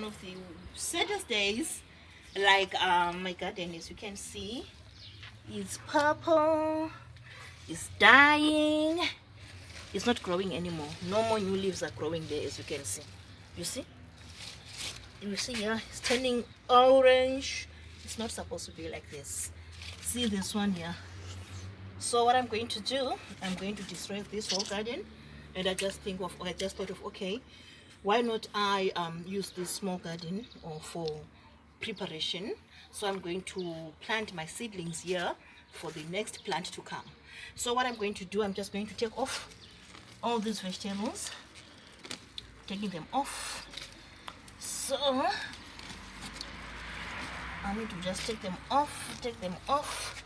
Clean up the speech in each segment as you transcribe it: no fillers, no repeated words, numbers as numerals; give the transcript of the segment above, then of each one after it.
one of the saddest days. Like my garden, as you can see, is purple, it's dying, it's not growing anymore. No more new leaves are growing there, as you can see. You see? You see here, it's turning orange. It's not supposed to be like this. See this one here. So what I'm going to do, I'm going to destroy this whole garden. And I just thought of, okay, why not I use this small garden for preparation. So I'm going to plant my seedlings here for the next plant to come. So what I'm going to do, I'm just going to take off all these vegetables, taking them off. So I need to just take them off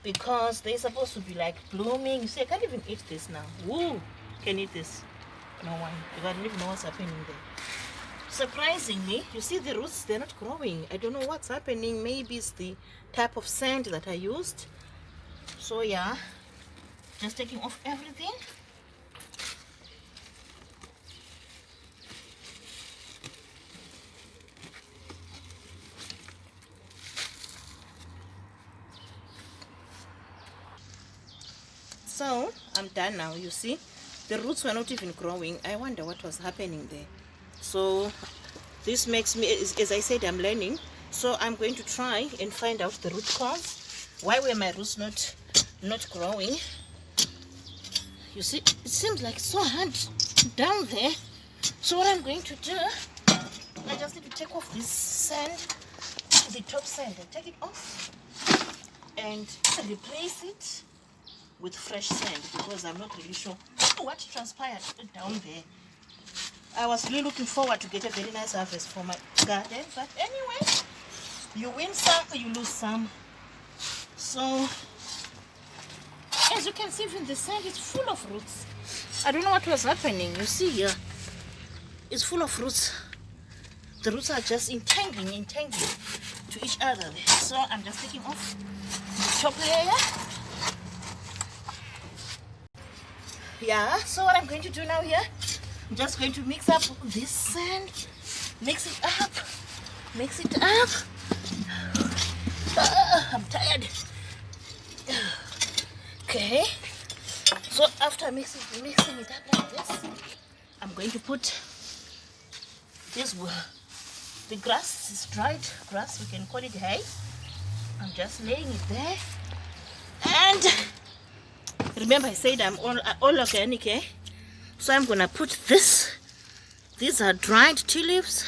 because they're supposed to be like blooming. You see, I can't even eat this now. Woo! Can eat this? No one, because I don't even know what's happening there. Surprisingly, you see the roots, they're not growing. I don't know what's happening. Maybe it's the type of sand that I used. So yeah, just taking off everything. So I'm done now. You see, the roots were not even growing. I wonder what was happening there. So this makes me, as I said, I'm learning. So I'm going to try and find out the root cause. Why were my roots not growing? You see, it seems like it's so hard down there. So what I'm going to do, I just need to take off this sand, the top sand, and take it off and replace it with fresh sand, because I'm not really sure what transpired down there. I was really looking forward to get a very nice harvest for my garden, but anyway, you win some, you lose some. So as you can see, even the sand is full of roots. I don't know what was happening. You see here, it's full of roots. The roots are just entangling to each other. So I'm just taking off the top layer. Yeah, so what I'm going to do now here, I'm just going to mix up this sand, mix it up. I'm tired. Okay, so after mixing it up like this, I'm going to put this, the grass is dried grass, we can call it hay. I'm just laying it there. And remember I said I'm all organic, eh? So I'm gonna put this. These are dried tea leaves.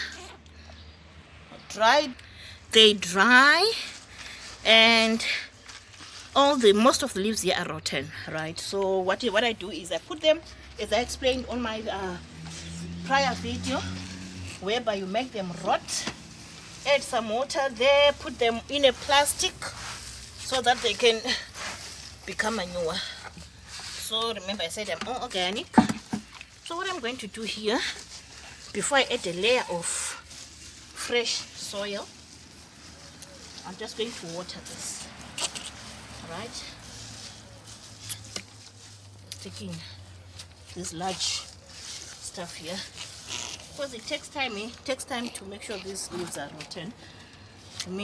They dry, and most of the leaves here are rotten, right? So what I do is I put them, as I explained on my prior video, whereby you make them rot, add some water there, put them in a plastic so that they can become manure. So remember I said I'm all organic. So what I'm going to do here, before I add a layer of fresh soil, I'm just going to water this. Alright, taking this large stuff here, because it takes time. It takes time to make sure these leaves are rotten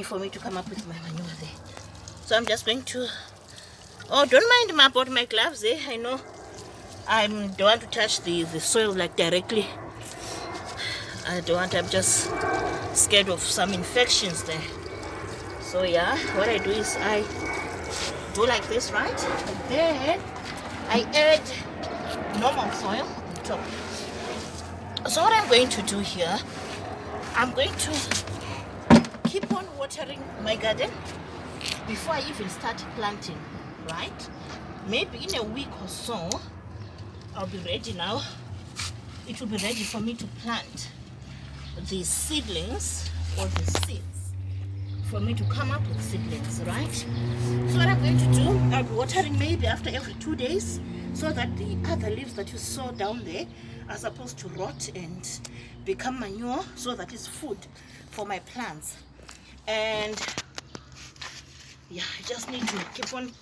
for me to come up with my manure there. So I'm just going to, oh, don't mind about my gloves, eh? I know I don't want to touch the soil like directly. I don't want, I'm just scared of some infections there. So yeah, what I do is I do like this, right? And then I add normal soil on top. So what I'm going to do here, I'm going to keep on watering my garden before I even start planting, right? Maybe in a week or so, I'll be ready now. It will be ready for me to plant the seedlings or the seeds, for me to come up with seedlings, right? So what I'm going to do, I'll be watering maybe after every 2 days, so that the other leaves that you saw down there are supposed to rot and become manure, so that it's food for my plants. And yeah, I just need to keep on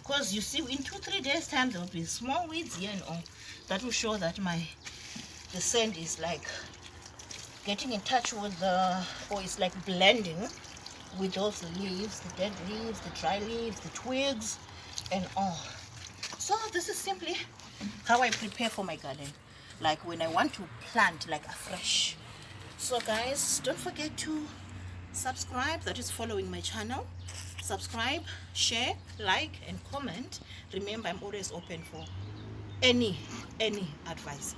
because you see, in 2-3 days time there will be small weeds here and all. That will show that my the sand is like getting in touch with the, or it's like blending with those leaves, the dead leaves, the dry leaves, the twigs, and all. So this is simply how I prepare for my garden, like when I want to plant like afresh. So guys, don't forget to subscribe, that is following my channel. Subscribe, share, like, and comment. Remember, I'm always open for any advice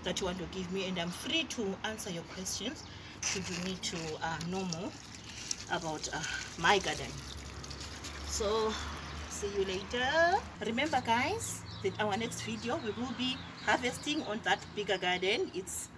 that you want to give me, and I'm free to answer your questions should you need to know more about my garden. So see you later. Remember guys, that our next video we will be harvesting on that bigger garden. It's